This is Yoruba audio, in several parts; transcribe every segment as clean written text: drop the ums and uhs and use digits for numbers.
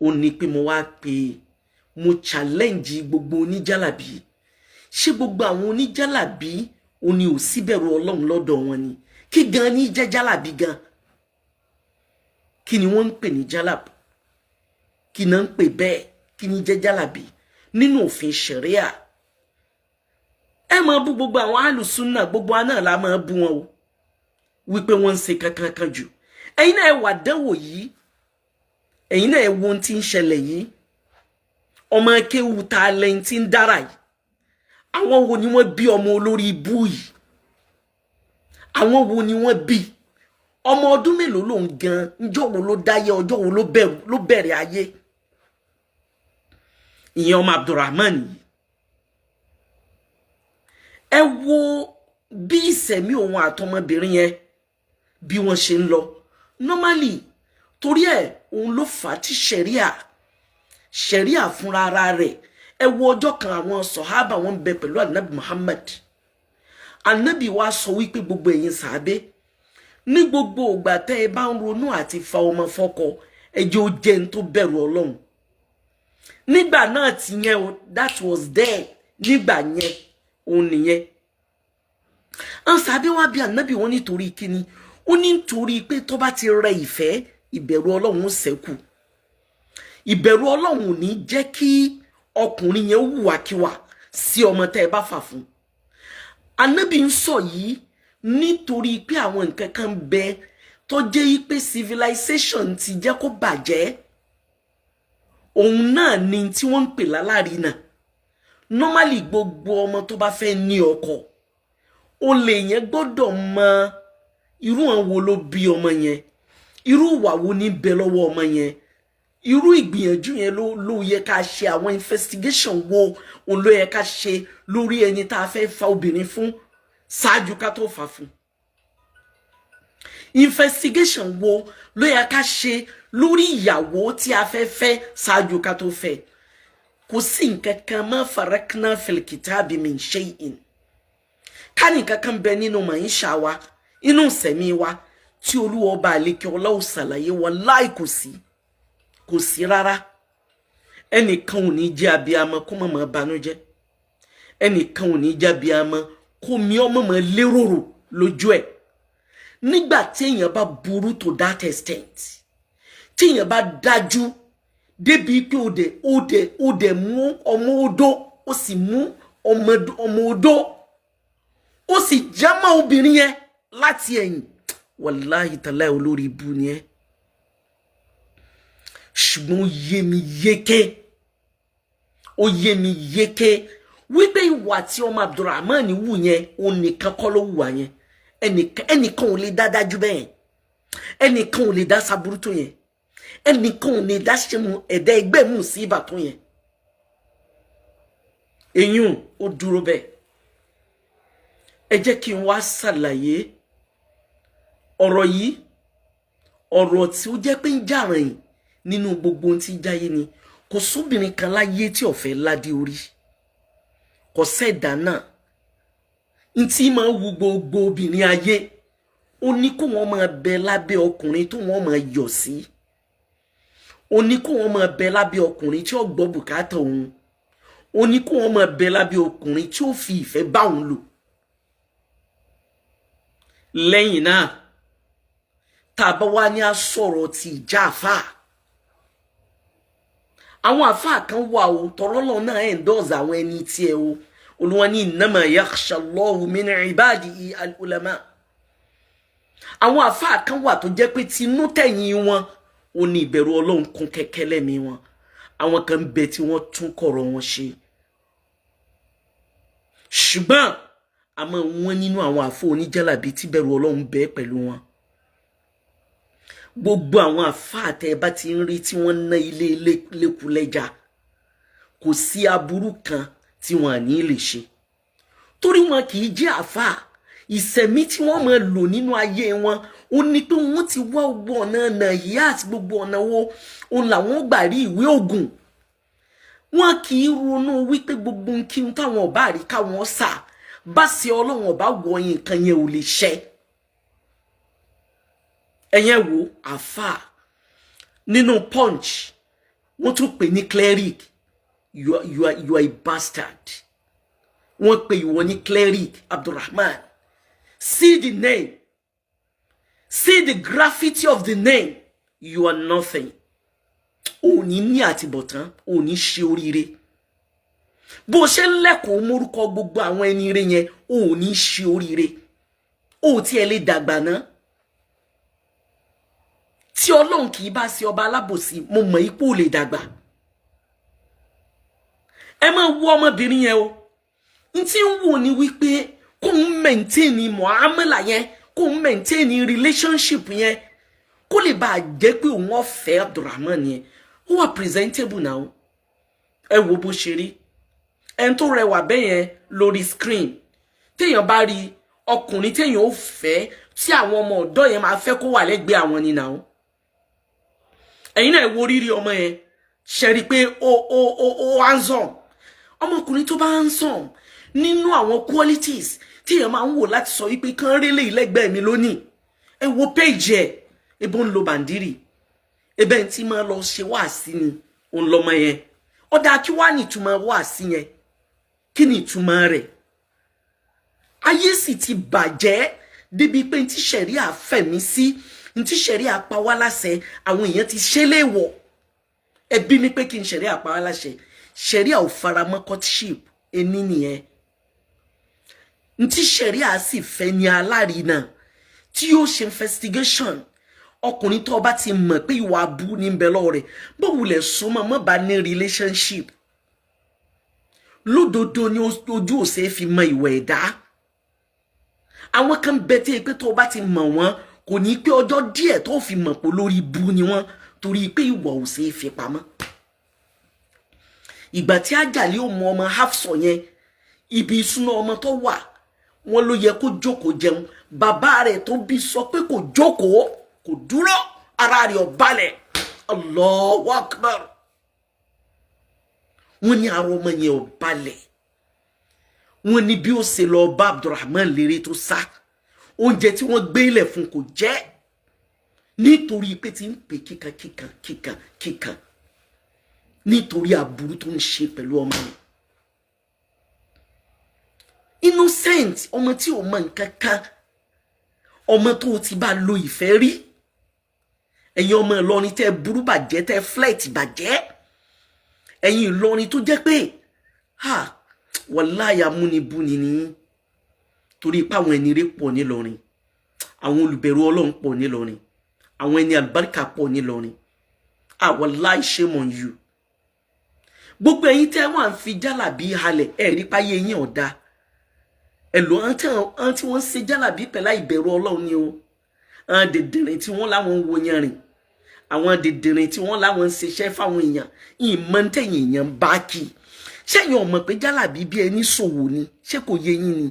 ó ní pé mo wá pé mo challenge gbogbo oníjàlábí ṣé gbogbo àwọn oníjàlábí ó ní ò sí bẹ̀rù Ọlọ́run lọ́dọ̀ wọn ni kí gan ni jẹ́ jàlábí gan kí ni wọ́n ń pè ní jàláb kí náà ń pè bẹ́ẹ̀ kí ni jẹ́ jàlábí nínú òfin ṣẹ̀ríà ẹ máa bú gbogbo àwọn alùsùnà gbogbo àná la máa bú wọn o wípé wọ́n ń ṣe kankan jù ẹ̀yin náà ẹ wà dánwò yìí ẹ̀yin náà ẹ wo ohun tí ń ṣẹlẹ̀ yìí ọmọ akéwu ta lẹ́yìn tí ń dára yìí àwọn wo ni wọ́n bí ọmọ olórí ibú yìí àwọn wo ni wọ́n bí ọmọ ọdún mélòó ló ń gan ńjọ́ wo ló dáyé ọjọ́ wo ló bẹ̀rẹ̀ ayé ìyẹn ọmọ Abdulrahman yìí ẹ wo bí ìṣẹ̀mí òun àtọmọbìnrin yẹn bí wọ́n ṣe ń lọ normally torí ẹ̀ òun ló fà á tí ṣẹ̀ríà fúnra ara rẹ̀ ẹ wo ọjọ́ kan àwọn sọ̀hábà wọn bẹ pẹ̀lú anabi Muhammad anabi wa sọ wípé gbogbo ẹ̀yin sàábé ní gbogbo ìgbà tẹ́ ẹ bá ń ronú àti fa ọmọ fọ́kọ ẹ jẹ́ ó jẹ́ ń tó bẹ̀rù Ọlọ́run nígbà náà ti yẹn o that was there nígbà yẹn òun nìyẹn àwọn sàábé wa bí anabi wọn nítorí kíni ó ní nítorí pé tó bá ti rẹ ìfẹ́ ìbẹ̀rù Ọlọ́run ó ṣẹ́kù ìbẹ̀rù Ọlọ́run ò ní jẹ́ kí ọkùnrin yẹn hùwàkiwà sí ọmọ tẹ́ ẹ bá fà fún anabi ń sọ yìí nítorí pé àwọn nǹkan kan bẹ tó jẹ́ pé civilization ti jẹ́ kó bàjẹ́ òun náà ni tí wọ́n ń pè lálárinà normally gbogbo ọmọ tó bá fẹ́ ní ọkọ olè yẹn gbọ́dọ̀ mọ irú àwọn wo ló bí ọmọ yẹn irú ìwà wo ní bẹ lọ́wọ́ ọmọ yẹn irú ìgbìyànjú yẹn ló yẹ ká ṣe àwọn investigation wo òun ló yẹ ká ṣe lórí ẹni tá a fẹ́ fa obìnrin fún ṣáájú ká tó fà fún investigation wo ló yẹ ká ṣe lórí ìyàwó tí a fẹ́ fẹ́ ṣáájú ká tó fẹ́ kò sí nǹkan kan ma farakna fil kitabi min shay'in ká ní nǹkan kan bẹ nínú màáyíṣà wa inú sẹ̀mí wa tí Olúwa ọba àlekè ọlá ó ṣàlàyé wallahi kò sí rárá ẹnìkan ò ní jẹ́ abiyamọ kó má máa banújẹ́ ẹnìkan ò ní jẹ́ abiyamọ kó mi ọmọ máa lérò lójú ẹ̀ nígbà tí èèyàn bá burú to that extent tí èèyàn bá dájú débi pé ó dẹ̀ mú ọmọ odó ó sì mú ọmọ odó ó sì jámọ́ obìnrin yẹn láti ẹ̀yìn wàláhì tàláhì olórí ibu ni ẹ́ ṣùgbọ́n ó yé mi yéké wípé ìwà tí ọmọ Abdulrahman wù yẹn òun nìkan kọ́ ló wùwà yẹn ẹnìkan ò lè dájú bẹ́ẹ̀ ẹnìkan ò lè dá sábúrú tó yẹn ẹnìkan ò lè dá ṣe mu ẹ̀dá ẹgbẹ́ mú sí ìbà tó yẹn eyín ó dúró bẹ́ẹ̀ ẹ jẹ́ kí n wá ṣàlàyé ọ̀rọ̀ yìí ọ̀rọ̀ tí ó jẹ́ pé ń jà rìn nínú gbogbo ohun tí jáyé ni kò sóbìnrin kan láyé tí ó fẹ́ ládé orí kò sẹ́dá náà ntí máa wu gbogbo obìnrin ayé ó ní kó wọ́n máa bẹ lábẹ́ ọkùnrin tó wọ́n máa yọ̀ sí ó ní kó wọ́n máa bẹ lábẹ́ ọkùnrin tí ó gbọ́ bùkátà òun ó ní kó wọ́n máa bẹ lábẹ́ ọkùnrin tí ó fi ìfẹ́ bá òun lò lẹ́yìn náà tá a bá wá ní a sọ̀rọ̀ ti ìjà àfáà àwọn àfáà kan wà o tọrọlọ náà endorse àwọn ẹni tí ẹ o Olúwa ní innama yakhsha Allahu min ibadihi al-ulama àwọn àfáà kan wà tó jẹ́ pé tinú tẹ̀yìn wọn ó ní ìbẹ̀rù Ọlọ́run kún kẹ́kẹ́ lẹ́mí wọn àwọn kan bẹ tí wọ́n tún kọ̀rọ̀ wọn ṣe ṣùgbọ́n àmọ́ wọn nínú àwọn àfọ oníjàlábí tí bẹ̀rù Ọlọ́run bẹ pẹ̀lú wọn gbogbo àwọn àfáà tẹ́ bá ti ń rí tí wọ́n ná ilé lẹ́kùlẹ́jà kò sí aburú kan tí wọ́n ní lè ṣe torí wọn kì í jẹ́ àfáà ìṣẹ̀mí tí wọ́n máa lò nínú ayé wọn ó ní pé wọ́n ti wá gbogbo ọ̀nà nàìjíríà àti gbogbo ọ̀nà wo òun làwọn gbà rí ìwé ògùn wọn kì í ronú wípé gbogbo kí n táwọn ọba rí káwọn sà bá ṣe Ọlọ́run ọba wọ̀nyí nǹkan yẹn ò lè ṣẹ ẹ̀yẹn wo àfáà nínú Punch wọ́n tún pè ní cleric. You are a bastard. Wọ́n pè ìwọ ní cleric Abdulrahman. See the name. See the graffiti of the name. You are nothing. O ní àtìbọ̀tán, o ní ṣe oríire. Bó ṣe lẹ́kọ̀ọ́ mórúkọ gbogbo àwọn ẹni rere yẹn, o ní ṣe oríire. O tí ẹ lè dàgbà ná. Tí Ọlọ́run kì í bá ṣe ọba alábòsí, mo mọ̀ ipò lè dàgbà. Ẹ máa wo ọmọbìnrin yẹn o. N tí ń wò ní wípé kó ń maintain muamala yẹn, kó ń maintain relationship yẹn, kó lè bá jẹ́ pé òun ọ̀fẹ́ Abdulrahman yẹn. Ó wà presentable now. Ẹ wo bó ṣe rí. Ẹn tó rẹwà bẹ́ẹ̀ yẹn lórí screen. Téèyàn bá rí ọkùnrin téèyàn ó fẹ́ tí àwọn ọmọ ọ̀dọ́ yẹn máa fẹ́ kó wà lẹ́gbẹ̀ẹ́ àwọn ni now. Ẹ̀yin náà wo rírí ọmọ yẹn. Ṣé rí pé ó handsome. Ọmọkùnrin tó bá handsome nínú àwọn qualities téèyàn máa ń wò láti sọ wípé kán rélé ìlẹ́gbẹ̀ẹ́ mi lónìí. Ẹ wo page ẹ̀. Ebo ń lo bàndírì. Ebe ń tí máa lọ ṣe wáàsí ni òun lọmọ yẹn. Ọ̀dà kí wá ní ìtumọ̀ wáàsí yẹn? Kí ni ìtumọ̀ rẹ̀? Ayé sì ti bàjẹ́ débi pé ntí ṣẹ̀ríà fẹ̀mí sí, ntí ṣẹ̀ríà pa wá láṣẹ, àwọn èèyàn ti ṣe léèwọ̀. Ẹ bí mi pé kí n ṣẹ̀ríà pa wá láṣẹ. Ṣẹ̀ríà ò faramọ́ courtship ẹni nìyẹn. Ntí ṣẹ̀ríà sì fẹ́ ní alárinà tí yóò ṣe investigation. Ọkùnrin tó bá ti mọ̀ pé ìwà abú ní bẹ lọ́wọ́ rẹ̀, bó wulẹ̀ súnmọ́ mọ́ bá ní relationship. Lódodo ni ojú ò ṣe fi mọ ìwà ẹ̀dá. Àwọn kan bẹ tí pé tó bá ti mọ̀ wọ́n, kò ní pé ọjọ́ díẹ̀ tó fi mọ̀ pé lórí ibu ni wọ́n, torí pé ìwà ò ṣe fi pamọ́. Ìgbà tí Àjàlí ò mọ ọmọ Hafsọ yẹn, ibi ìsúná ọmọ tó wà, wọ́n ló yẹ kó jókòó jẹun. Bàbá rẹ̀ tó bí sọ pé kò jókòó, kò dúró, ara rẹ̀ ò balẹ̀. Allahu Akbar. Wọ́n ní ara ọmọ yẹn ò balẹ̀. Wọ́n ní bí ó ṣe lọ bá Abdulrahman lérè tó sá. Oúnjẹ tí wọ́n gbé ilẹ̀ fún kò jẹ. Nítorí pé tí ń pè kíkan. Nítorí aburú tó ń ṣe pẹ̀lú ọmọ yẹn. Innocent, ọmọ tí ò mọ nǹkan kan. Ọmọ tó ti bá lo ìfẹ́ rí. Ẹ̀yin ọmọ Ìlọrin tẹ́ burú bàjẹ́, tẹ́ flight bàjẹ́. Ẹ̀yin Ìlọrin tó jẹ́ pé wàláhì amúnibúni ni. Torí pé àwọn ẹni rẹ̀ pọ̀ ní Ìlọrin. Àwọn olùbẹ̀rù Ọlọ́run pọ̀ ní Ìlọrin. Àwọn ẹni àlùbáríkà pọ̀ ní Ìlọrin. Wàláhì shame on you. Gbogbo ẹ̀yin tẹ́ wà ń fi jálàbí halẹ̀, ẹ rí páyé yín ọ̀dá. Ẹ̀lò àwọn tí wọ́n ṣe jálàbí pẹ̀lá ìbẹ̀rù Ọlọ́run ni o. Àwọn dèdèrè tí wọ́n láwọn wo yẹn rìn. Àwọn dèdèrè tí wọ́n láwọn ń ṣiṣẹ́ fáwọn èèyàn. Ìmọ̀ tẹ̀yìn èèyàn bá kì. Ṣẹ́yìn ò mọ̀ pé jálàbí bí ẹni ṣòwò ni, ṣé kò yé yín ni?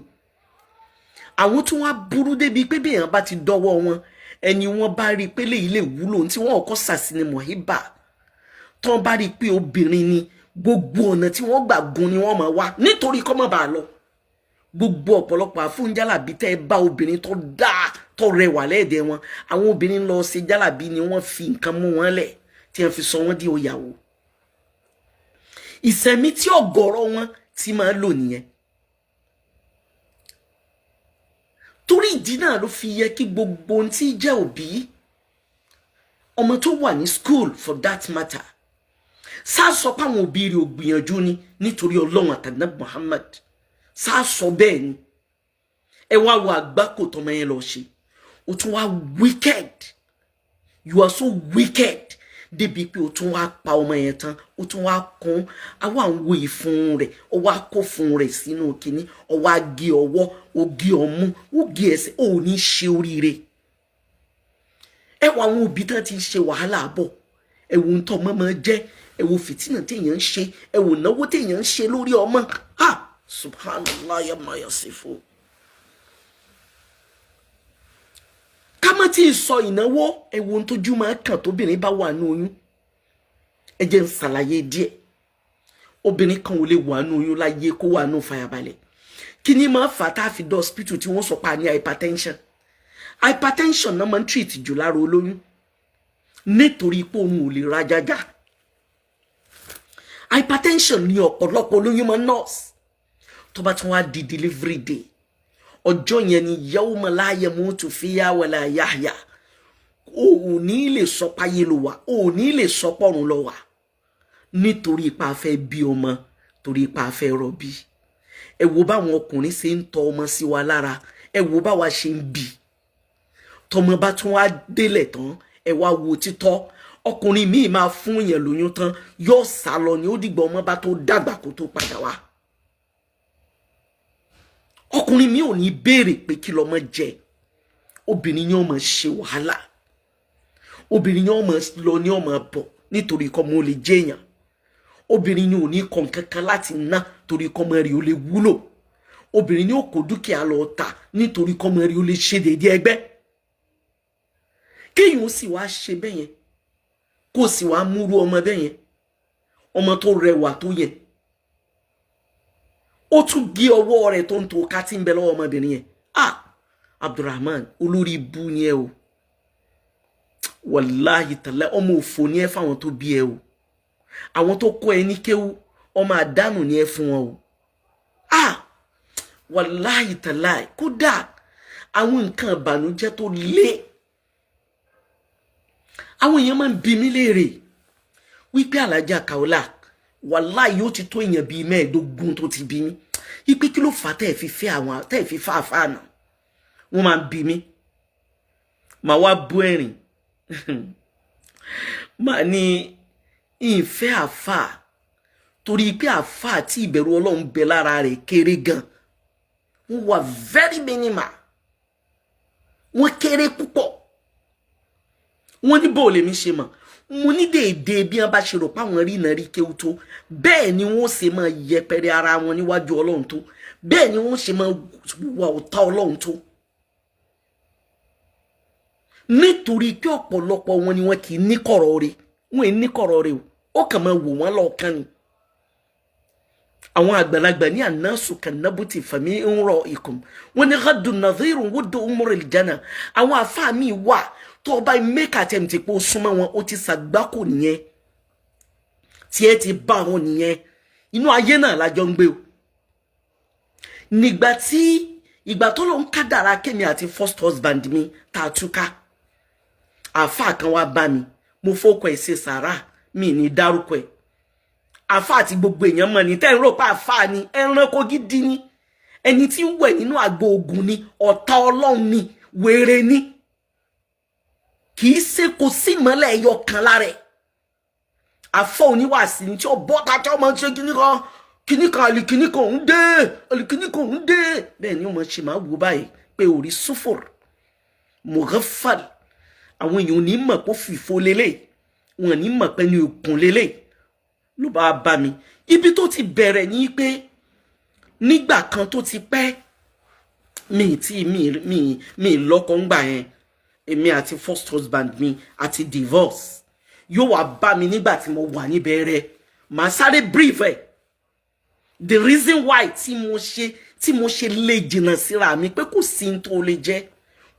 Àwọn tí wọ́n burú débi pé bí èèyàn bá ti dọ́wọ́ wọn, ẹni wọ́n bá rí pé léyìí lè wúlò tí wọ́n kọ́ sàsìnì mọ̀híbà. Tí wọ́n bá rí pé obìnrin ni, gbogbo ọ̀nà tí wọ́n gbà gun ni wọ́n máa wá nítorí kó má bàa lọ. Gbogbo ọ̀pọ̀lọpọ̀ àfúnjálàbí tẹ́ bá obìnrin tó dáa tó rẹwà lẹ́ẹ̀dẹ̀ wọn, àwọn obìnrin lọ ṣe jálàbí ni wọ́n fi nǹkan mú wọn lẹ̀ tí wọ́n fi sọ wọ́n di òyàwó. Ìṣẹ̀mí tí ọ̀gọ̀rọ̀ wọn ti máa lò nìyẹn. Torí ìdí náà ló fi yẹ kí gbogbo ohun tí jẹ́ òbí, ọmọ tó wà ní school for that matter, sá sọ pé àwọn òbí rẹ̀ ò gbìyànjú ni nítorí Ọlọ́run àtànábì Muhammad. Sá sọ bẹ́ẹ̀ ni. Ẹ wá wo àgbákò tọmọ yẹn lọ ṣe. O tún wá wicked. You are so wicked. Débi pé o tún wá pa ọmọ yẹn tán. O tún wá kún. Àwọn àwọn ìfun rẹ̀. O wá kó fún rẹ̀ sínú kínní. O wá gé ọwọ́. O gé ọmú. O gé ẹsẹ̀. O ò ní ṣe oríire. Ẹ wo àwọn òbí tán ti ṣe wàhálà bọ̀. Ẹ wo ń tọ́ ọmọ máa jẹ́. Ẹ wo fìtínà téèyàn ń ṣe. Ẹ wo náwó téèyàn ń ṣe lórí ọmọ. Subhanallah yamma yasifu. Ká má tí sọ ìnáwó, ẹ wo tójú máa kàn tóbìnrin bá wà ní oyún. Ẹ jẹ́ n ṣàlàyé díẹ̀. Obìnrin kan ò lè wà ní oyún láyé kó wà ní fàyàbalẹ̀. Kí ni máa fà tá fi dé hospital tí wọ́n sọ pa ní hypertension. Hypertension náà máa ń treat jù lára olóyún. Nítorí pé òun ò lè rajaja. hypertension ní ọ̀pọ̀lọpọ̀ olóyún máa nurse tó bá tún wá di delivery day ọjọ́ yẹn ni yawma la yamutu fiha wala yahya o ní lè sọ páyé ló wà o ní lè sọ pọ́run ló wà nítorí ipa fẹ́ bí ọmọ torí ipa fẹ́ rọbí ẹ wo báwọn ọkùnrin ṣe ń tọ́ ọmọ sí wa lára ẹ wo báwa ṣe ń bí tọmọ bá tún wá délẹ̀ tán ẹ wá wo títọ́ ọkùnrin míì máa fún yẹn lóyún tán yóò sá lọ ni ó dìgbà ọmọ bá tó dàgbà kó tó padà wá ọkùnrin mi ò ní béèrè pé kí lọmọ jẹ obìnrin yẹn ó máa ṣe wàhálà obìnrin yẹn ó máa lọ ní ó máa bọ̀ nítorí kọ́ mo lè jẹ́yàn obìnrin yẹn ò ní kàn kankan láti ná torí kọ́ mọ́ rí ó lè wúlò obìnrin yẹn ò kó dúkìá lọ tà nítorí kọ́ mọ́ rí ó lè ṣe déédéé ẹgbẹ́ kéèyàn ó sì wá ṣe bẹ́ẹ̀ yẹn kó sì wá múrú ọmọ bẹ́ẹ̀ yẹn ọmọ tó rẹwà tó yẹn ó tún gé ọwọ́ rẹ̀ tó ń to ká tí ń bẹ lọ́wọ́ ọmọbìnrin yẹn Abdulrahman olórí ibú ni ẹ o wàláhì tàlá ọmọ òfò ni ẹ fáwọn tó bí ẹ o àwọn tó kọ́ ẹ ní kéwú ọmọ àdánù ni ẹ fún wọn o wàláhì tàlá kódà àwọn nǹkan ìbànújẹ́ tó lé àwọn èèyàn máa ń bi mí léèrè wípé Alhaja Kaola wàláhì yóò ti tó èèyàn bíi mẹ́ẹ̀ẹ́dógún tó ti bí mi ipe kí ló fà tẹ́ ẹ̀ fi fẹ́ àwọn tẹ́ ẹ̀ fi fà àfáà náà wọ́n máa ń bi mí màá wá bú ẹ̀rìn màá ní ìfẹ́ àfáà torí pé àfáà tí ìbẹ̀rù Ọlọ́run bẹ lára rẹ̀ kéré gan wọ́n wà very minimal wọ́n kéré púpọ̀ wọ́n ní bó lèmi ṣe mọ̀ mo ní déédéé bí wọ́n bá ṣe rò páwọn rí náà rí kéwú tó bẹ́ẹ̀ ni wọ́n ṣe máa yẹpẹrẹ ara wọn níwájú Ọlọ́run tó bẹ́ẹ̀ ni wọ́n ṣe máa wà ọ̀tá Ọlọ́run tó nítorí pé ọ̀pọ̀lọpọ̀ wọn ni wọn kì í ní kọ̀rọ̀ rẹ̀ wọn ì ní kọ̀rọ̀ rẹ̀ ó kàn máa wò wọ́n lọ́ọ̀kan ni àwọn àgbàlagbà ní ànáṣù kànábùtì fàmí ń rọ ikùn wọn ni ghaddu nadhirun wuddu umuril janna àwọn àfáà mi wà tó bá make attempt pé ó súnmọ́ wọn ó ti ṣàgbákò nìyẹn tí ẹ ti bá wọn nìyẹn inú ayé náà lájọ ń gbé o nígbà tí ìgbà tó lọ ń kádàrá kémi àti first husband mi tá a túká àfáà kan wá bá mi mo fọkọ ẹ ṣe sàrà mi ní dárúkọ ẹ àfáà àti gbogbo èèyàn mọ̀ ní tẹ́ ń rò pé àfáà ni ẹranko gidi ni ẹni tí ń wẹ̀ nínú àgbo ògùn ni ọ̀tá Ọlọ́run ni wèrè ni kì í ṣe kò sí ìmọ́lẹ̀ ẹyọ kan lára ẹ̀ àfọ́ oníwàásí ní tí ó bọ́ tàjọ́ máa ń ṣe kíní kan àlìkíní kan ń dé àlìkíní kan ń dé bẹ́ẹ̀ ni ó máa ṣe máa wò báyìí pé orí sufur mughaffal àwọn èèyàn ò ní mọ̀ pé fìfo lélẹ̀ wọn ò ní mọ̀ pé ní òkun lélẹ̀ ló bá mi ibi tó ti bẹ̀rẹ̀ ní pé nígbà kan tó ti pẹ́ mi lọ́kọ ńgbà yẹn èmi àti first husband mi àti divorce yóò wá bá mi nígbà tí mo wà níbẹ̀rẹ̀ màá sáré brief ẹ̀ the reason why tí mo ṣe lè jìnnà síra mi pé kò sí n tó lè jẹ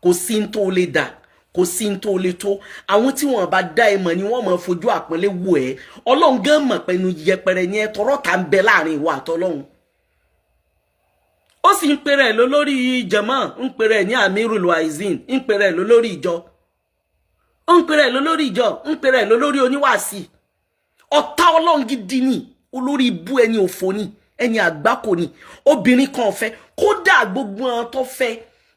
kò sí n tó lè dà kò sí n tó lè tó àwọn tí wọn bá dá ẹ mọ̀ ni wọ́n máa fojú àpọ́nlé wò ẹ́ Ọlọ́run gan mọ̀ pé inú yẹpẹrẹ ni ẹ tọrọ ká ń bẹ láàrin ìwà àtọlọ́run ó sì ń pèrè ẹ̀ lólórí jama ń pèrè ẹ̀ ní amirul waizin ń pèrè ẹ̀ lólórí ìjọ ń pèrè ẹ̀ lólórí ìjọ ń pèrè ẹ̀ lólórí oníwàásí ọ̀tá Ọlọ́run gidi ni olórí ibú ẹni òfò ni ẹni àgbákò ni obìnrin kan fẹ́ kódà gbogbo àwọn tó fẹ́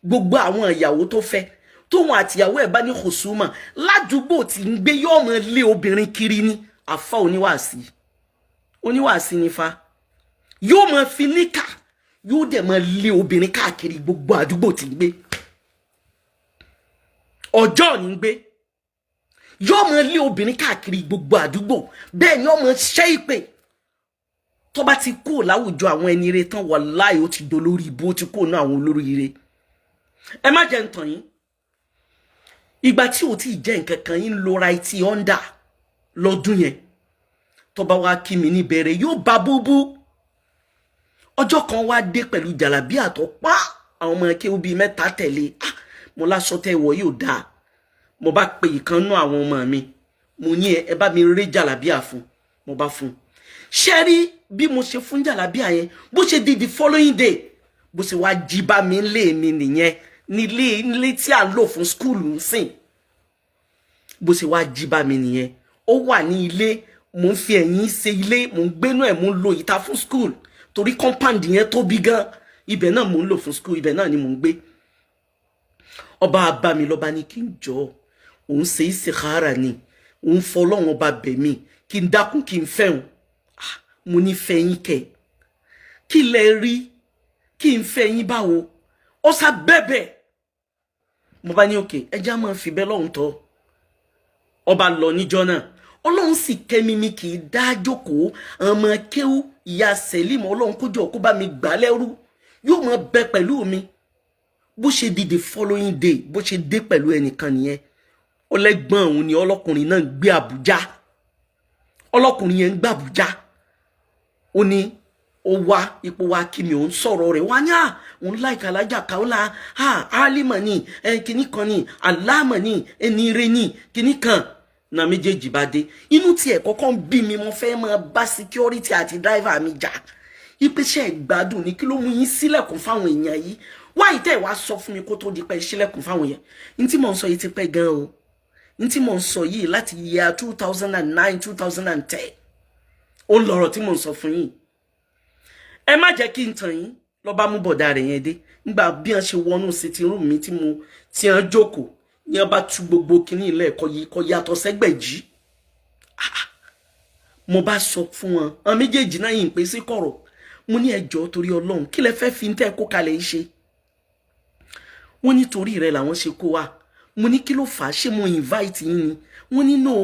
gbogbo àwọn ìyàwó tó fẹ́ tóun àtìyàwó ẹ̀ bá ní hùsùmà ládùúgbò tí ń gbé yóò mọ lé obìnrin kiri ní àfa oníwàásí ni fa yóò mọ fi níkà yóò dẹ̀ mọ lé obìnrin káàkiri gbogbo àdúgbò tí ń gbé ọjọ́ ní ń gbé yóò mọ lé obìnrin káàkiri gbogbo àdúgbò bẹ́ẹ̀ ni ọmọ ṣẹ́ ìpè tó bá ti kú láwùjọ àwọn ẹni ire tán wàláhì ó ti dolórí ibú ó ti kú náà àwọn olórí ire ẹ má jẹ́ ń tàn yín ìgbà tí ò tí ì jẹ́ nǹkan kan yín lo right under lọ́dún yẹn tó bá wá kí mi níbẹ̀rẹ̀ yóò bá búbú ọjọ́ kan wá dé pẹ̀lú jàlábíà tó pa àwọn ọmọ ẹkẹ́ obì mẹ́ta tẹ̀lé mo láṣọ tẹ́ wọ̀ yóò dáa mo bá pe ìkan nú àwọn ọmọ mi mo ní ẹ bá mi ré jàlábíà fún mo bá fún ṣẹ́rí bí mo ṣe fún jàlábíà yẹn bó ṣe di the following day bó ṣe wá jí bá mi lé mi nìyẹn nílé tí à ń lò fún skúlù ń sìn bó ṣe wá jí bá mi nìyẹn ó wà ní ilé mo ń fi ẹ̀yìn ṣe ilé mo ń gbénú ẹ̀ mo ń lo ìta fún skúlù torí compound yẹn tóbi gan ibẹ̀ náà mo ń lò fún skúlù ibẹ̀ náà ni mo ń gbé ọba bá mi lọ́ba ní kí n jọ òun ṣe istikhara ni òun fọlọ́run ọba bẹ̀ mí kí n dákun kí n fẹ́hùn mo ní fẹ́yìn kẹ̀ kí lẹ rí kí n fẹ́yìn báwo ó sá bẹ́bẹ̀ mo bá ní òkè ẹjá máa fi bẹ́ lọ́hùn tọ́ ọba lọ níjọ́ náà ọlọ́run sì kẹ́mi mi kì í dá jókòó ọmọ kéwú ìyá sẹ́límù ọlọ́run kójọ kó bá mi gbà lẹ́rú yóò máa bẹ pẹ̀lú mi bó ṣe di the following day bó ṣe dé pẹ̀lú ẹnìkan nìyẹn ọlẹ́gbọ́n òun ni ọlọ́kùnrin náà gbé Àbújá ọlọ́kùnrin yẹn ń gbé Àbújá ó ní ó wá ipò wa kí mi òun sọ̀rọ̀ rẹ̀ wá ní òun láìka alájà káwọ́lá álímọ̀ ní kíní kan ní aláàmọ̀ ní ẹni rẹ̀ ní kíní kan na méjèèjì bá dé inú tiẹ̀ kọ́kọ́ ń bí mi mo fẹ́ máa bá security àti driver mi jà ìpèsè ìgbádùn ní kí ló mú yín sílẹ̀kùn fáwọn èèyàn yìí wá ìtẹ́ ìwà sọ fún mi kó tó di pé sílẹ̀kùn fáwọn èèyàn ní tí mò ń sọ yìí ti pẹ́ gan o ní tí mò ń sọ yìí láti year 2009 2010 ó ń lọ̀rọ̀ tí mò ń sọ fún yín ẹ má jẹ́ kí n tàn yín lọ bá mú bọ̀dá rẹ̀ yẹn dé nígbà bí wọ́n ṣe wọnú sitting room mi tí wọ́n jókòó ní wọ́n bá tú gbogbo kinní ilé ẹ̀kọ́ yìí kọ́ yàtọ̀ sẹ́gbẹ̀jì mo bá sọ fún wọn àwọn méjèèjì náà yìí ń pè sí kọ̀rọ̀ mo ní ẹjọ́ torí Ọlọ́run kí lẹ fẹ́ fi ń tẹ́ kó kalẹ̀ yìí ṣe wọ́n ní torí rẹ̀ làwọn ṣe kó wa mo ní kí ló fà á ṣé mo invite yín ni wọ́n ní no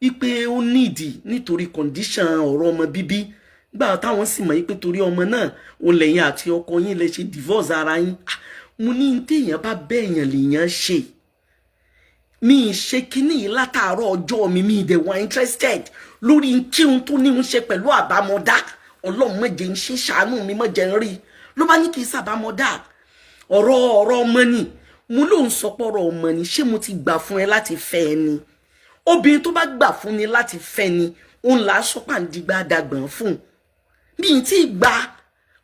ipe ó nídìí nítorí condition ọ̀rọ̀ ọmọ bíbí gbà táwọn sì mọ̀ pé torí ọmọ náà òun lẹ́yìn àti ọkọ yín lè ṣe divorce ara yín mo ní téèyàn bá bẹ́ẹ̀yàn lèèyàn ṣe mi ṣe kíní yìí látàárọ̀ ọjọ́ mi dẹ̀ wá interested lórí kí n tó ní ń ṣe pẹ̀lú àbámọ̀dá Ọlọ́run má jẹ́ ń ṣe ṣàánú mi má jẹ́ ń rí ló bá ní kí n ṣàbámọ̀dá ọ̀rọ̀ ọmọ ni mo ló ń sọ pọ̀rọ̀ ọmọ ni ṣé mo ti gbà fún ẹ láti fẹ́ ẹ ni obìnrin tó bá gbà fún ni láti fẹ́ ni òun là á sọ́pà ń digbá dàgbọ̀n fún bí n tí gbà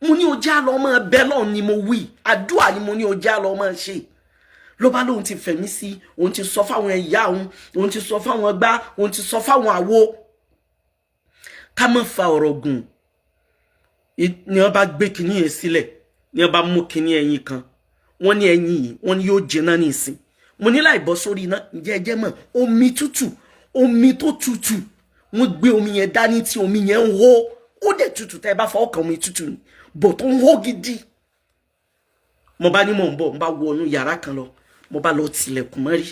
mo ní ojú àlọ́ ọmọ bẹ́ẹ̀ lọ́ọ̀ ni mo wí àdúrà ni mo ní ojú àlọ́ ọmọ ṣe ló bá lóun ti fẹ̀mí sí òun ti sọ fáwọn ẹ̀yà òun ti sọ fáwọn gbá òun ti sọ fáwọn àwo ká má fa ọ̀rọ̀ gùn ni wọ́n bá gbé kinní yẹn sílẹ̀ ni wọ́n bá mú kinní ẹyin kan wọ́n ní ẹyin yìí wọ́n ní yóò jẹná ní ìsìn mo ní láì bọ́ sórí iná ǹjẹ́ ẹjẹ́ mọ̀ omi tútù omi tó tútù wọ́n gbé omi yẹn dání tí omi yẹn ń hó ó dẹ̀ tútù tẹ́ ẹ bá fọwọ́ kan omi tútù ni bọ̀ tó ń hó gidi mo bá ní mò ń bọ̀ mo bá wọnú yàrá kan lọ mo bá lọ tilẹ̀kùn mọ́rí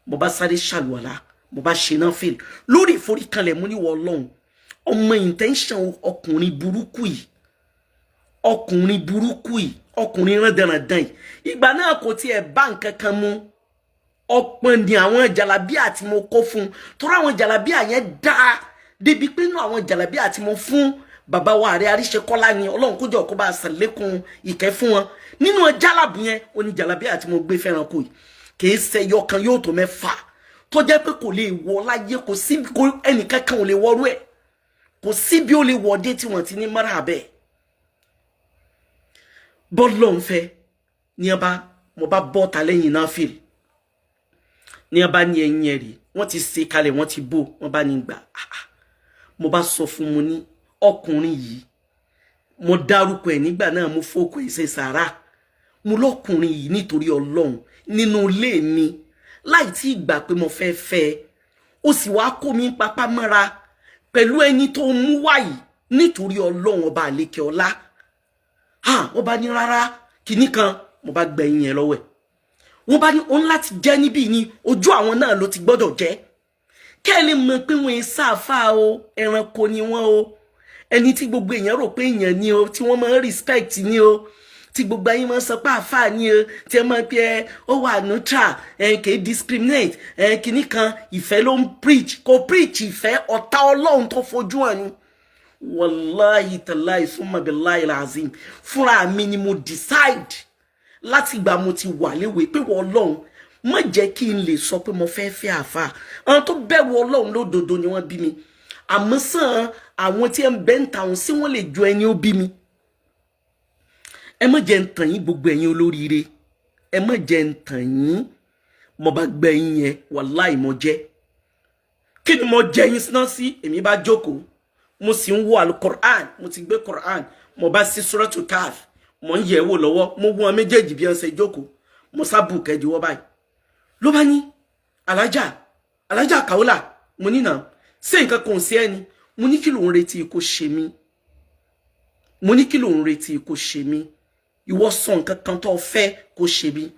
mo bá sáré ṣàlùwàlá mo bá ṣe náà fèlè lórí ìforíkanlẹ̀ mo ní wọ Ọlọ́run ọmọ intention ọkùnrin burúkú yìí ọkùnrin rándanrandan yìí ìgbà náà kò tiẹ̀ bá nǹkan kan mu ọ̀pọ̀ ni àwọn jàlábíà tí mo kó fún torí àwọn jàlábíà yẹn dá débi pé inú àwọn jàlábíà tí mo fún bàbá wa Ààrẹ Àríṣekọ́lá ni Ọlọ́run kó jọ kó bá ṣàlékún ìkẹ́ fún wọn nínú jálàbù yẹn ó ní jàlábíà tí mo gbé fẹ́ràn kò yìí kìí ṣe yọkan yóò tó mẹ́fà tó jẹ́ pé kò lè wọ láyé kò sí ẹnìkankan ò lè wọrú ẹ̀ kò sí bí ó lè wọdé tí wọ́n ti ní mara abẹ́ bọ́ọ̀lù ń fẹ́ ní ọba mo bá bọ́ ta lẹ́yìn náà fìlì ní ọba ní ẹ̀yìn ẹ̀rí wọ́n ti ṣe kalẹ̀ wọ́n ti bò wọ́n bá ní gbà mo bá sọ fún mo ní ọkùnrin yìí mo dárúkọ ẹ̀ nígbà náà mo fọ́kọ ẹ̀ ṣe sàrà mo lọ́kùnrin yìí nítorí Ọlọ́run nínú ilé mi láì tí gbà pé mo fẹ́ fẹ́ ó sì wá kó mi papá mọ́ra pẹ̀lú ẹni tó mú wáyìí nítorí Ọlọ́run ọba àlékè ọlá wọ́n bá ní rárá kìíní kan mo bá gbẹ̀yìn yẹn lọ́wọ́ ẹ̀ wọ́n bá ní òun láti jẹ́ níbí ni ojú àwọn náà ló ti gbọ́dọ̀ jẹ́ kẹ́ ẹ lè mọ̀ pé wọ́n ń sáfà o ẹranko ni wọ́n o ẹni tí gbogbo èèyàn rò pé èèyàn ni o tí wọ́n máa ń respect ni o tí gbogbo ayé máa ń sọ pé àfáà ni o tí ẹ máa ń pẹ́ ó wà neutral kì í discriminate kìíní kan ìfẹ́ ló ń preach kò preach ìfẹ́ ọ̀tá Ọlọ́run tó fojú hàn ni wàláhì tàláhì summa billahi alazim fúnra mi ni mo decide láti ìgbà mo ti wà léwe pé wọ́n Ọlọ́run má jẹ́ kí n lè sọ pé mo fẹ́ fẹ́ àfáà àwọn tó bẹ̀rù Ọlọ́run lódodo ni wọ́n bí mi àmọ́ sàn àwọn tí ń bẹ ń ta òun sí wọ́n lè jọ ẹni ó bí mi. Ẹ má jẹ́ ń tàn yín gbogbo ẹ̀yin olóríire, ẹ má jẹ́ ń tàn yín, mo bá gbẹ yín yẹn wàláì mo jẹ́. Kí ni mo jẹ yín náà sí? Èmi bá jókòó mo sì ń wo Al-Qur'an, mo ti gbé Qur'an, mo bá sí Suratul Kahf, mo ń yẹ̀ wò lọ́wọ́, mo wo wọn méjèèjì bí wọ́n ṣe jókòó, mo sábù kẹjú wọ́ báyìí. Ló bá ní alájà Kaola, mo ní náà ṣé nǹkan kan sí ẹni, mo ní kí ló ń retí kó ṣe mí, mo ní kí ló ń retí kó ṣe mí, ìwọ sọ nǹkan kan tó fẹ́ kó ṣe mí.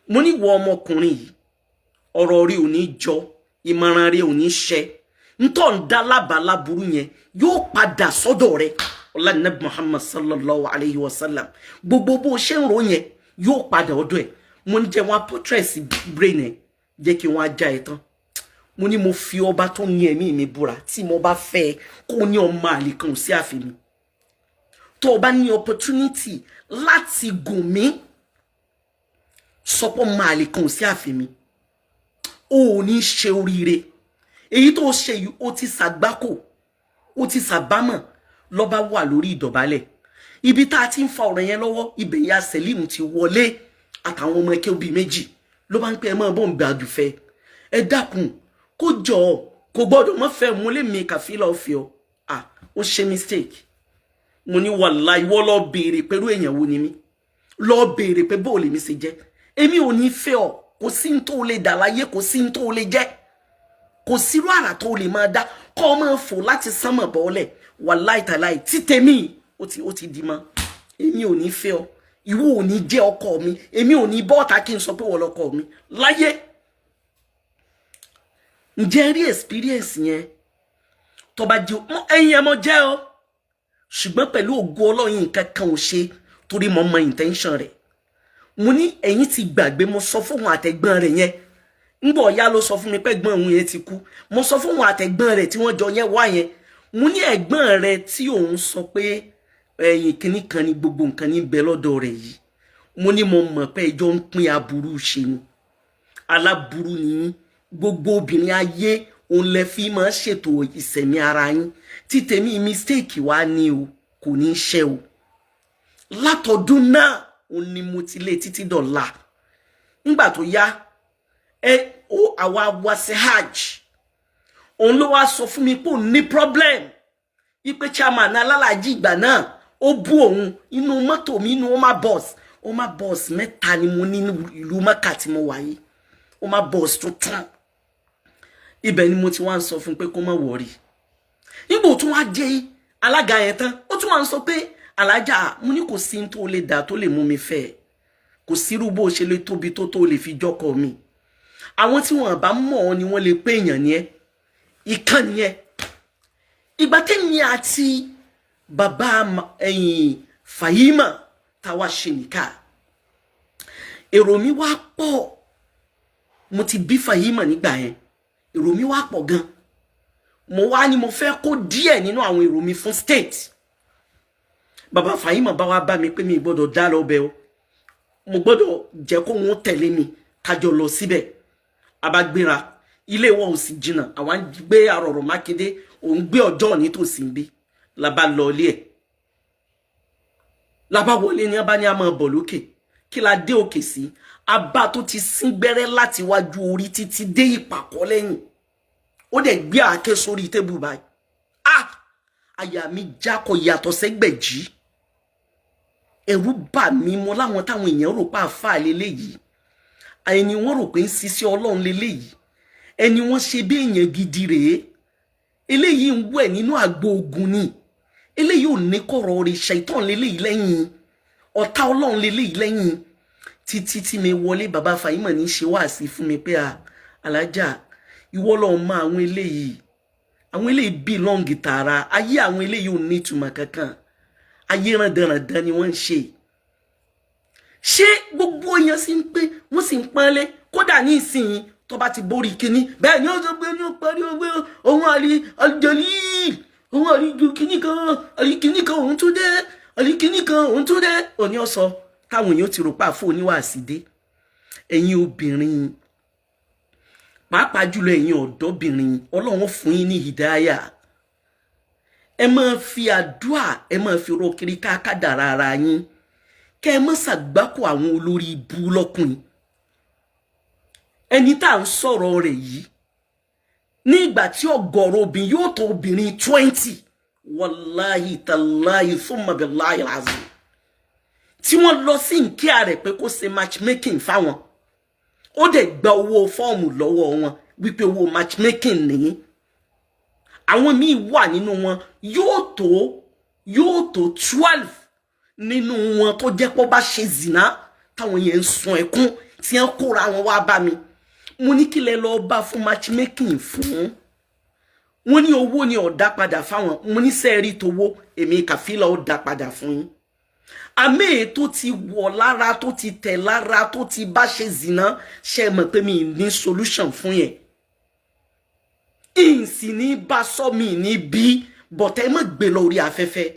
Mo ní wọ ọmọkùnrin yìí ọ̀rọ̀ rí ò ní jọ, ìmọ̀ràn rí ò ní ṣẹ, ntọ́ ń dá lábàlá burú yẹn yóò padà sọ́dọ̀ rẹ̀. Ọlá Nabi Muhammad sallallahu alayhi wa sallam, gbogbo bó ṣe ń ro yẹn yóò padà ọ̀dọ̀ ẹ̀. Mo ní jẹ́ wọn portrait brain ẹ̀, jẹ́ kí wọ́n ajá ẹ̀ tán. Mo ní mo fi ọba tó ní ẹ̀mí mi búra tí mo bá fẹ́ kó ní ọmọ àlè kan sí àfi mi. Tó bá ní opportunity láti gùn mí, sọpọ̀ ọmọ àlè kan sí àfi mi, ó ní ṣe oríire. Èyí tó ṣe yìí ó ti ṣàgbákò, ó ti ṣàbámọ̀, ló bá wà lórí ìdọ̀bálẹ̀. Ibi tá a ti ń fa ọ̀rọ̀ yẹn lọ́wọ́, ibẹ̀ ya Selim ti wọlé àtàwọn ọmọ ẹkẹ́ òbí méjì ló bá ń pẹ́ mọ́ bó ń gbà àdùfẹ́. Ẹ dákun kó jọ kò gbọ́dọ̀ mọ́ fẹ́ mú lé mi kàfílà ọ̀fẹ́ ọ. Ó ṣe mistake. Mo ní wàláhì ìwọ lọ béèrè pẹ̀lú èèyàn wo ni mí, lọ béèrè pé bó lè mi ṣe jẹ́. Èmi ò ní fẹ́ ọ, kò sí n tó lè dà láyé, kò sí n tó lè jẹ́, kò sírú àrà tó lè máa dá kọ́ máa fò láti sánmọ̀ bọ́ọ̀lẹ̀. Wàláhì tàláhì tí tèmi ó ti di mọ́. Èmi ò ní fẹ́ ọ, ìwọ ò ní jẹ́ ọkọ mi, èmi ò ní bọ́ọ̀tà kí n sọ pé wọ́n lọ́kọ mi láyé. Ǹjẹ́ rí experience yẹn tó bá jẹ́ ẹ̀yin ẹ mọ jẹ́ ọ, ṣùgbọ́n pẹ̀lú ògo Ọlọ́run nǹkan kan ò ṣe torí mo mọ intention rẹ̀. Mo ní ẹ̀yin ti gbàgbé, mo sọ fún wọn àtẹ̀gbọ́n rẹ̀ yẹn ńgbọ̀ ọ̀yá ló sọ fún mi pé ẹ̀gbọ́n òun yẹn ti kú. Mo sọ fún wọn àtẹ̀gbọ́n rẹ̀ tí wọ́n jọ yẹn wá yẹn, mo ní ẹ̀gbọ́n rẹ̀ tí òun sọ pé ẹ̀yin kìíní kan ní gbogbo nǹkan ní bẹ lọ́dọ̀ rẹ̀ yìí, mo ní mo mọ̀ pé ẹjọ́ ń pín aburú ṣe ni, aláburú ni gbogbo obìnrin ayé òun lẹ fi máa ṣètò ìsẹ̀mí ara yín. Tí tèmi mistake wá ní o, kò ní ṣe o. Látọdún náà òun ni mo ti lé títí dọ̀la. Nígbà tó yá àwa wá sí hajj, òun ló wá sọ fún mi pé òun ní problem, ipe chairman alálàájì ìgbà náà ó bú òun inú mọ́tò mi, inú Oma bus mẹ́ta ni mo ní ìlú Mẹ́kà tí mo wà yìí, Oma bus tuntun. Ibẹ̀ ni mo ti wá ń sọ fún pé kó má worry. Nígbà tó wá dé alága yẹn tán, ó tún wá ń sọ pé alájà, mo ní kò sí n tó lè dá tó lè mú mi fẹ́, kò sírú bó ṣe lè tóbi tó lè fi jọ́kọ mi. Àwọn tí wọ́n bá mọ̀ ọ́ ni wọ́n lè pé èèyàn ni ẹ́, ìkan ni ẹ́. Ìgbà tèmi àti bàbá Fahima tá wá ṣe nìka, èrò mi wá pọ̀. Mo ti bí Fahima nígbà yẹn, èrò mi wá pọ̀ gan. Mo wá ní mo fẹ́ kó díẹ̀ nínú àwọn èrò mi fún state. Bàbá Fahima bá wá bá mi pé mi gbọ́dọ̀ dá lọ bẹ̀ o, mo gbọ́dọ̀ jẹ́ kó wọ́n tẹ̀lé mi kájọ lọ síbẹ̀. A bá gbéra, ilé wọn ò sì jìnnà, àwọn gbé Arọ̀rọ̀ Mákindé, òun gbé Ọjọ́ nítòsí bí. La bá lọ ilé ẹ̀, la bá wọlé ní abá ní a máa bọ̀ lókè. Kí la dé òkè sí? Abá tó ti sín gbẹ́rẹ́ láti wájú orí títí dé ìpàkọ́ lẹ́yìn. Ó dẹ̀ gbé àáké sórí tébù báyìí. Àyà mi já kò yàtọ̀ sẹ́gbẹ̀jì. Ẹ̀rù bà mí, mo láwọn táwọn èèyàn rò pa àfáà leléyìí, ẹni wọ́n rò pé ń ṣiṣẹ́ Ọlọ́run leléyìí, ẹni wọ́n ṣe bí èèyàn gidi rèé. Eléyìí ń wẹ̀ nínú àgbo ogun ni, eléyìí ò ní kọ̀rọ̀ rẹ̀, ṣàìtàn leléyìí lẹ́yìn, ọ̀tá Ọlọ́run leléyìí lẹ́yìn. Títí tí mi wọlé, bàbá Fahima ní ṣe wáàsí fún mi pé alájà, ìwọ ló mọ àwọn eléyìí belong tààrà, ayé àwọn eléyìí ò ní ìtumọ̀ kankan, ayé rándanràndan ni wọ́n ń ṣe. Ṣé gbogbo èèyàn sì ń pé wọ́n sì ń pọ́nlé, kódà ní ìsìn tó bá ti borí kíní bẹ́ẹ̀ ni ó sọ pé ní ó parí owó ohun àlìjẹlì, ohun àlìkíní kan òun tún dé, àlìkíní kan òun tún dé. Òní ọ̀sọ̀ táwọn èèyàn ti rò pa àfọ oníwàásí dé. Ẹ̀yin obìnrin, pàápàá jùlọ ẹ̀yin ọ̀dọ́bìnrin, Ọlọ́run fún yín ní hidaya, ẹ máa fi àdúà ẹ máa fi ro kiri ká kádàrá ara yín kẹ́ ẹ má ṣàgbákò àwọn olórí ibu lọ́kùnrin ẹni tá ń sọ̀rọ̀ rẹ̀ yìí ní ìgbà tí ọ̀gọ̀rọ̀ obìnrin yóò tó obìnrin 20 wàláhì tàláhì thumma billahi azim tí wọ́n lọ sí nkíà rẹ̀ pé kó ṣe matchmaking fáwọn ó dẹ̀ gba owó fọ́ọ̀mù lọ́wọ́ wọn wípé owó matchmaking nìyí àwọn míì wà nínú wọn yóò tó 12 nínú wọn tó jẹ́ pé ó bá ṣe zina táwọn yẹn ń sun ẹkún tí wọ́n kóra wọn wá bá mi mo ní kí lẹ lọ bá fún matchmaking fún wọn ní owó ni ó dá padà fáwọn mo ní sẹ́ẹ̀rí tówó èmi Kàfílà ó dá padà fún yín àmì tó ti wọ̀ lára tó ti tẹ̀ lára tó ti bá ṣe zina ṣe mọ̀ pé mi ní solution fún yẹn ìsì ní bá sọ mi ní bí bọ̀tẹ́ ẹ má gbé lórí afẹ́fẹ́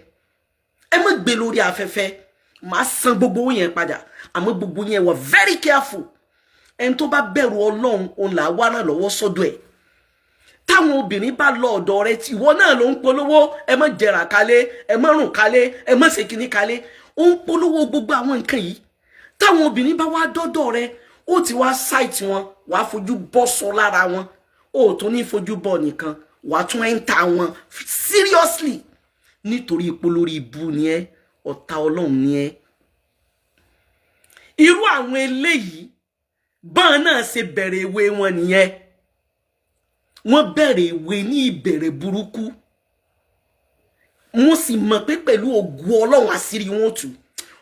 ẹ má gbé lórí afẹ́fẹ́ máa san gbogbo yẹn padà àmọ́ gbogbo yẹn wà very careful ẹni tó bá bẹ̀rù Ọlọ́run òun là wá ràn lọ́wọ́ sọ́dọ̀ ẹ̀ táwọn obìnrin bá lọ ọ̀dọ̀ rẹ̀ tí ìwọ náà ló ń polówó ẹ má jẹrà kalẹ̀ ẹ má rùn kalẹ̀ ẹ má ṣe kíní kalẹ̀ ó ń polówó gbogbo àwọn nǹkan yìí táwọn obìnrin bá wá dọ́dọ̀ rẹ̀ ó ti wá site wọn wàá fojú bọ́ sọ lára wọn ó tún ní fojú bọ́ nìkan wàá tún enter wọn seriously nítorí ìpolórí ibu ni ẹ ọ̀tá Ọlọ́run ni ẹ irú àwọn eléyìí bọ́n náà ṣe bẹ̀rẹ̀ ìwé wọn nìyẹn wọ́n bẹ̀rẹ̀ ìwé ní ìbẹ̀rẹ̀ burúkú wọ́n sì mọ̀ pé pẹ̀lú ògo Ọlọ́run àṣírí wọn tú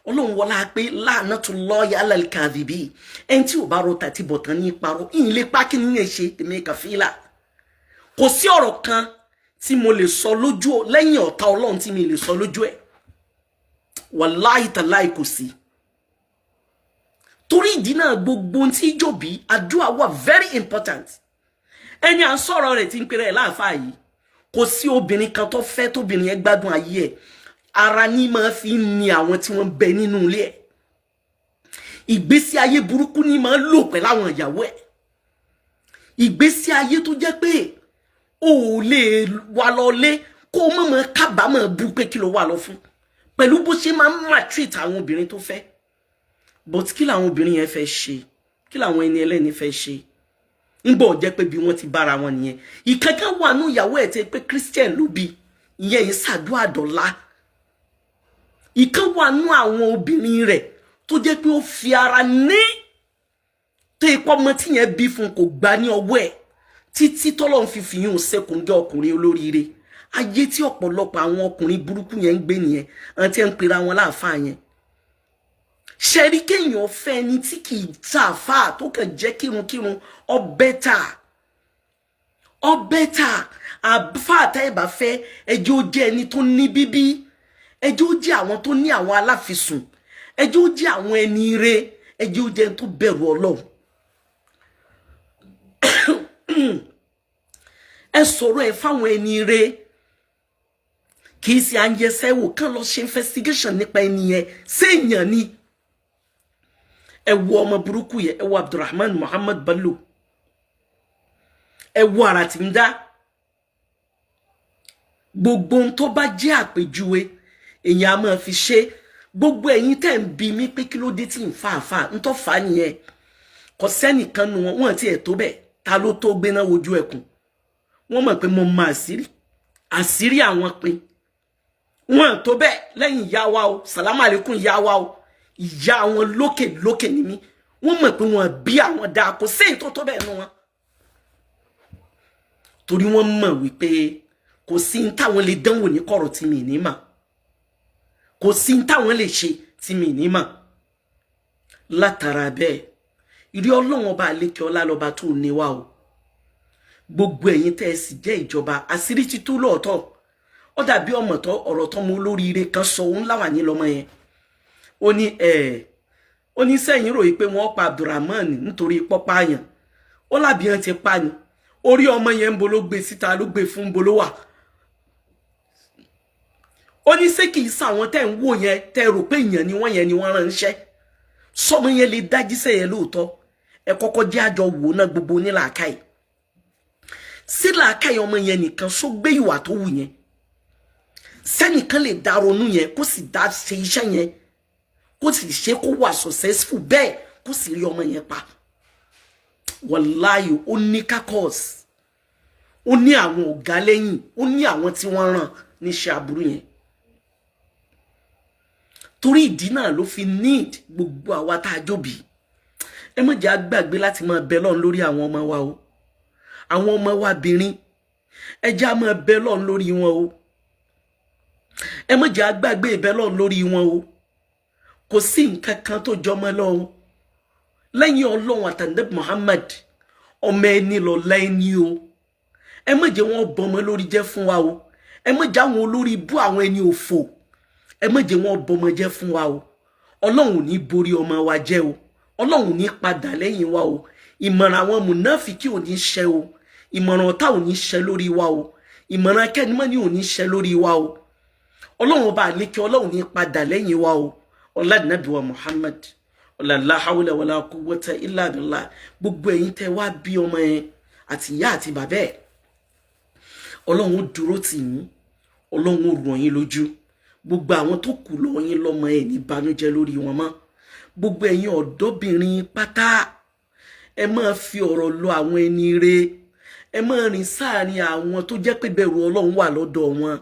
Ọlọ́run wọlá pé la'natullahi 'ala al-kadhibin ẹni tí ò bá ro tàti bọ̀tán ní parọ́ ìyìn lè pa kí ní yẹn ṣe èmi Kàfílà kò sí ọ̀rọ̀ kan tí mo lè sọ lójú lẹ́yìn ọ̀tá Ọlọ́run tí mi lè sọ lójú ẹ̀ wàláhì tàláhì kò sí torí ìdí náà gbogbo tí Ìjòbí àdúà wà very important ẹni à ń sọ̀rọ̀ rẹ̀ tí ń pèrè láàfáà yìí kò sí obìnrin kan tó fẹ́ tóbìnrin yẹn gbádùn ayé ẹ̀ ara ní máa fi ní àwọn tí wọ́n bẹ nínú ilé ẹ̀ ìgbésí ayé burúkú ní máa lò pẹ̀lú àwọn ìyàwó ẹ̀ ìgbésí ayé tó jẹ́ pé o lè wà lọ lé kó má máa kábàámọ̀ bú pé kí ló wà lọ fún pẹ̀lú bó ṣe máa ń maltreat àwọn obìnrin tó fẹ́ but kí làwọn obìnrin yẹn fẹ́ ṣe kí làwọn ẹni ẹlẹ́ni fẹ́ ṣe ńgbọ́ jẹ́ pé bí wọ́n ti bára wọn nìyẹn ìkankan wà nú ìyàwó ẹ̀ tẹ́ pé Christian ló bí ìyẹn yìí ṣàdúrà dọ̀la ìkan wà nú àwọn obìnrin rẹ̀ tó jẹ́ pé ó fi ara ní tó ipò ọmọ tí yẹn bí fún kò gbà ní ọwọ́ ẹ̀ títí tọ́lọ́run fi fìyún sẹ́kùndé ọkùnrin olóríire ayé tí ọ̀pọ̀lọpọ̀ àwọn ọkùnrin burúkú yẹn ń gbé nìyẹn àti ẹ̀ ń pera wọn láàfáà yẹn ṣẹ́rí kéèyàn fẹ́ ẹni tí kì í tàfà tó kàn jẹ́ kírunkírun ọbẹ̀tà àfáà tá ẹ bá fẹ́ ẹjọ́ ó jẹ́ ẹni tó ní bíbí ẹjọ́ ó jẹ́ àwọn tó ní àwọn aláfisùn ẹjọ́ ó jẹ́ àwọn ẹni ire ẹjọ́ ó jẹ́ ẹni tó bẹ̀rù Ọlọ́run ẹ sọ̀rọ̀ ẹ fáwọn ẹni ire kì í ṣe àyẹsẹ́wò kàn lọ ṣe investigation nípa ẹni yẹn séèyàn ni ẹ wo ọmọ burúkú yẹ ẹ wo Abdulrahman Muhammad Bello ẹ wo ara tí ń dá gbogbo ohun tó bá jẹ́ àpèjúwe èèyàn a máa fi ṣe gbogbo ẹ̀yin tẹ́ ń bi mí pé kí ló dé tí ń fa àfa ń tó fà nìyẹn kò sẹ́nìkan nu wọn tí ẹ̀ tó bẹ́ẹ̀ ta ló tó gbéná wojú ẹkùn wọ́n mọ̀ pé mo mọ àṣírí àwọn pin wọn tó bẹ́ẹ̀ lẹ́yìn ìyá wa o sàlámù àlékún ìyá wa o ìyá wọn lókè ní mí wọ́n mọ̀ pé wọ́n bí àwọn dáa kò sí tó tó bẹ́ẹ̀ nu wọn torí wọ́n mọ̀ wípé kò sí ní táwọn lè dánwò ní kọ̀rọ̀ tí mi ní mà kò sí ní táwọn lè ṣe tí mi ní mà látara bẹ́ẹ̀ ìrí Ọlọ́run ọba àlékè ọlá lọ́ba tó ní wa o gbogbo ẹ̀yin tẹ́ ẹ sì jẹ́ ìjọba àṣírí ti tú lóòótọ́ ó dàbí ọmọ tó ọ̀rọ̀ tó mú olóríire kan sọ òun láwà ní lọ́mọ yẹn ó ní sẹ́yìn ròyìn pé wọ́n pa Abdulrahman nítorí pọ́páyàn ó lábìyàn ti pa ni orí ọmọ yẹn ń bo ló gbé síta ló gbé fún bo ló wà ó ní ṣé kìí sàwọn tẹ́ ń wò yẹn tẹ́ rò pé èèyàn ni wọ́n ránṣẹ́ sọmọ yẹn lè dájí sẹ́yẹ lóòótọ́ ẹ kọ́kọ́ jẹ́ àjọ wò náà gbogbo nílàákàyè sí làákàyè ọmọ yẹn nìkan só gbé ìwà tó wù yẹn sẹ́nìkan lè dá ronú yẹn kó sì dá ṣe iṣẹ́ yẹn kó sì ṣe kó wà successful bẹ́ẹ̀ kó sì rí ọmọ yẹn pa wàláyò ó ní kakọ́s ó ní àwọn ọ̀gá lẹ́yìn ó ní àwọn tí wọ́n ràn níṣẹ́ aburú yẹn torí ìdí náà ló fi need gbogbo àwa tá a jóbi ẹ má jẹ́ á gbàgbé láti máa bẹ Ọlọ́run lórí àwọn ọmọ wa o àwọn ọmọ wa bìnrin ẹ jẹ́ á máa bẹ Ọlọ́run lórí wọn o ẹ má jẹ́ á gbàgbé ìbẹ Ọlọ́run lórí wọn o kò sí nǹkan kan tó jọmọ lọ́hùn lẹ́yìn Ọlọ́run àtàndé Muhammad ọmọ ẹni lọ lẹ́ni o ẹ má jẹ́ wọn bọmọ lórí jẹ́ fún wa o ẹ má jẹ́ àwọn olórí bú àwọn ẹni òfò ẹ má jẹ́ wọn bọmọ jẹ́ fún wa o Ọlọ́run ò ní borí ọmọ wa jẹ́ o Ọlọ́run ò ní padà lẹ́yìn wa o ìmọ̀ràn àwọn mùnáfíkí ò ní ṣẹ o ìmọ̀ràn ọ̀tá ò ní ṣẹ lórí wa o ìmọ̀ràn akẹ́nimọ́ni ò ní ṣẹ lórí wa o Ọlọ́run ọba àlékè Ọlọ́run ní padà lẹ́yìn wa o ọlá nàbí wa Muhammad ọlá la hawla wala quwwata illa billah gbogbo ẹ̀yin tẹ́ wá bí ọmọ yẹn àti ìyá àti bàbá ẹ̀ Ọlọ́run ó dúró tì yín Ọlọ́run ó rọ̀ yín lójú gbogbo àwọn tó kù lọ yín lọ́mọ ẹ̀ ní banújẹ́ lórí wọn mọ́ gbogbo ẹ̀yin ọ̀dọ́bìnrin pátá ẹ máa fi ọ̀rọ̀ lọ àwọn ẹni re ẹ máa rìn sáàrin àwọn tó jẹ́ pé bẹ̀rù Ọlọ́run wà lọ́dọ̀ wọn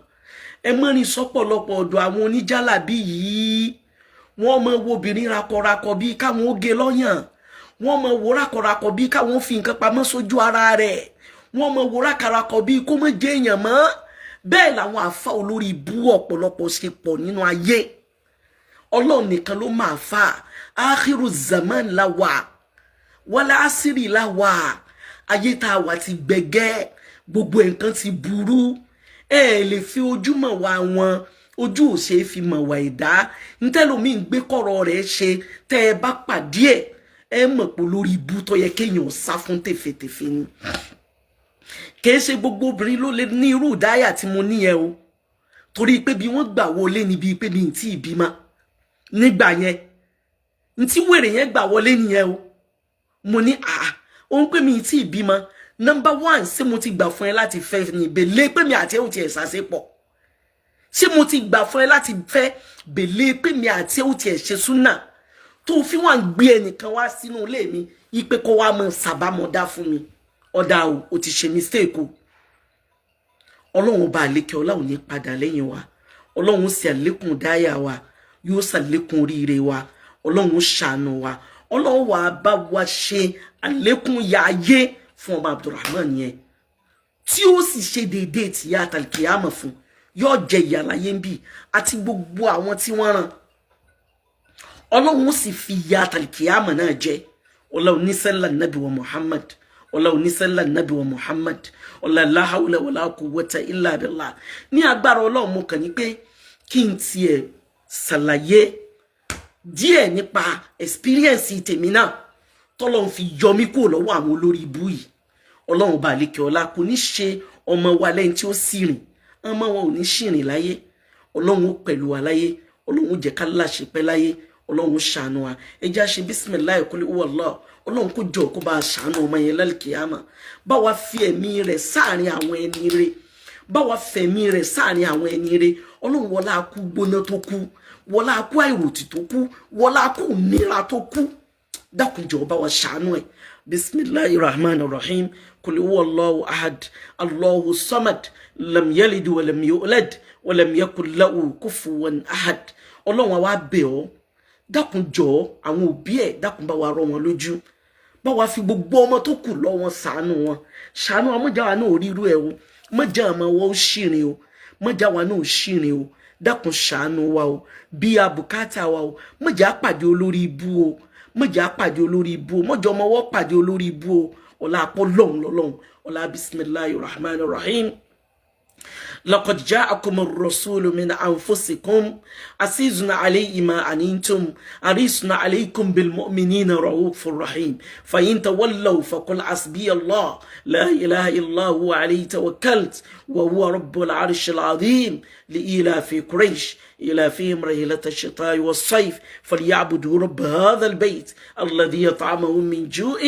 ẹ máa rìn sọ́pọ̀lọpọ̀ ọ̀dọ̀ àwọn oníjàlábí yìí wọ́n máa wo obìnrin rakọrakọ bí káwọn ó gé lọ́yàn wọ́n máa wo rakọrakọ bí káwọn ó fi nǹkan pamọ́ sójú ara rẹ̀ wọ́n máa wo rákàrakọ bí kó má jẹ́ èèyàn mọ́ bẹ́ẹ̀ làwọn àfa olórí ibú ọ̀pọ̀lọpọ̀ ṣe pọ̀ nínú ayé Ọlọ́run nìkan ló máa fà áhírù zaman la wà wọlé àṣírí la wà ayé tá a wà ti gbẹgẹ́ gbogbo nǹkan ti burú ẹ lè fi ojúmọ́ wa wọn ojú ò ṣe é fi mọ̀ wà ìdá ntẹ́lómi ń gbé kọ̀rọ̀ rẹ̀ ṣe tẹ́ ẹ bá pàdé ẹ mọ̀ pé lórí ibú tó yẹ kéèyàn sá fún tèfètèfè ni kì í ṣe gbogbo obìnrin ló lè ní irú ìdáyà tí mo níyẹn o torí pé bí wọ́n gbà wọlé níbi pé mi ì tí ì bímọ nígbà yẹn ntí wèrè yẹn gbà wọlé nìyẹn o mo ní òun pé mi ì tí ì bímọ number one ṣé mo ti gbà fún ẹ láti fẹ́ ní ìbèlè pé mi àti ẹ ò tiẹ̀ ṣàṣepọ̀ ṣé mo ti gbà fún ẹ láti fẹ́ bèlè pé mi àti ẹ ò tiẹ̀ ṣe súnà tó fi wá ń gbé ẹnìkan wá sínú ilé mi ipe kó wá mọ sàbámọ̀dá fún mi ọ̀dà o ti ṣe mistake o Ọlọ́run ọba àlékè Ọlọ́run ní padà lẹ́yìn wa Ọlọ́run sì àlékún dáyà wa yóò ṣàlékún oríire wa Ọlọ́run ṣàánú wa Ọlọ́run wà bá wa ṣe àlékún ya ayé fún ọba Abdulrahman yẹn tí ó sì ṣe déédéé tí yá àtàlùkìyàmọ̀ fún yóò jẹ ìyà láyé ń bì àti gbogbo àwọn tí wọ́n ràn Ọlọ́run sì fi ìyà àtàlùkìyàmọ̀ náà jẹ Ọlọ́run ní sẹ́lá nàbí wa Muhammad Ọlọ́run ní sẹ́lá nàbí wa Muhammad Ọlọ́run la hawla wala quwwata illa billah ní agbára Ọlọ́run mo kàn ní pé kí n tiẹ̀ ṣàlàyé díẹ̀ nípa experience tèmi náà tọ́lọ́run fi yọ mí kúrò lọ́wọ́ àwọn olórí ibú yìí Ọlọ́run bá lékè ọlá kò ní ṣe ọmọ wa lẹ́yìn tí ó sì rìn ọmọ wọn ò ní ṣìrìn láyé Ọlọ́run ó pẹ̀lú wa láyé Ọlọ́run jẹ́ ká láṣẹ pẹ́ láyé Ọlọ́run ṣàánú wa ẹ jẹ́ á ṣe bisimilayi kul huwallah Ọlọ́run kó jọ kó bá ṣàánú ọmọ yẹn lálùkìyàmà bá wa fi ẹ̀mí rẹ̀ sáàrin àwọn ẹni rẹ̀ bá wa fẹ̀mí rẹ̀ sáàrin àwọn ẹni rẹ̀ Ọlọ́run wọlá kú gbóná tó kú wọlá kú àìròtì tó kú wọlá kú nira tó kú dákun jọ̀ọ́ bá wa ṣàánú ẹ̀ bismillahir rahmanir rahim kul huwallahu ahad allahu samad lam yalid wa lam yulad wa lam yakul lahu kufuwan ahad Ọlọ́run àwa bẹ̀ ọ́ dákun jọ̀ọ́ àwọn òbí ẹ̀ dákun bá wa rọ̀ wọ́n lójú bá wa fi gbogbo ọmọ tó kù lọ́ wọn ṣàánú wọn mọ̀já wa náà ríru ẹ̀ o mọ̀já àmọ́ wọn ó ṣìrìn o mọ̀já wa náà ó ṣìrìn o dákun ṣàánú wa o bí abùkátà wa o mọ̀já pàdé olórí ibú o mọ̀já pàdé olórí ibú o mọ̀já ọmọ wọ́n pàdé olórí ibú o ọ̀la àpọ̀ lọ́hùn ọ̀la bismillahir rahmanir rahim. لقد جاءكم الرسول من أنفسكم عزيز عليه ما أنتم حريص عليكم بالمؤمنين رؤوف رحيم فإن تولوا فقل حسبي الله لا إله إلا هو عليه توكلت وهو رب العرش العظيم لإيلاف قريش إيلافهم رحلة الشتاء والصيف فليعبدوا رب هذا البيت الذي يطعمهم من جوع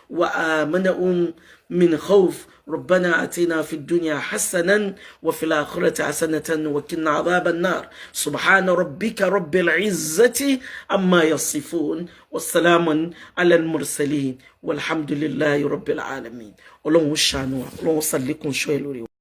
وآمنهم من خوف ربنا آتنا في الدنيا حسنا وفي الآخرة حسنة وقنا عذاب النار سبحان ربك رب العزة عما يصفون والسلام على المرسلين والحمد لله رب العالمين. Ọlọ́run ṣàánú wa, Ọlọ́run ṣàlékún ṣọ́ ẹ lórí wa.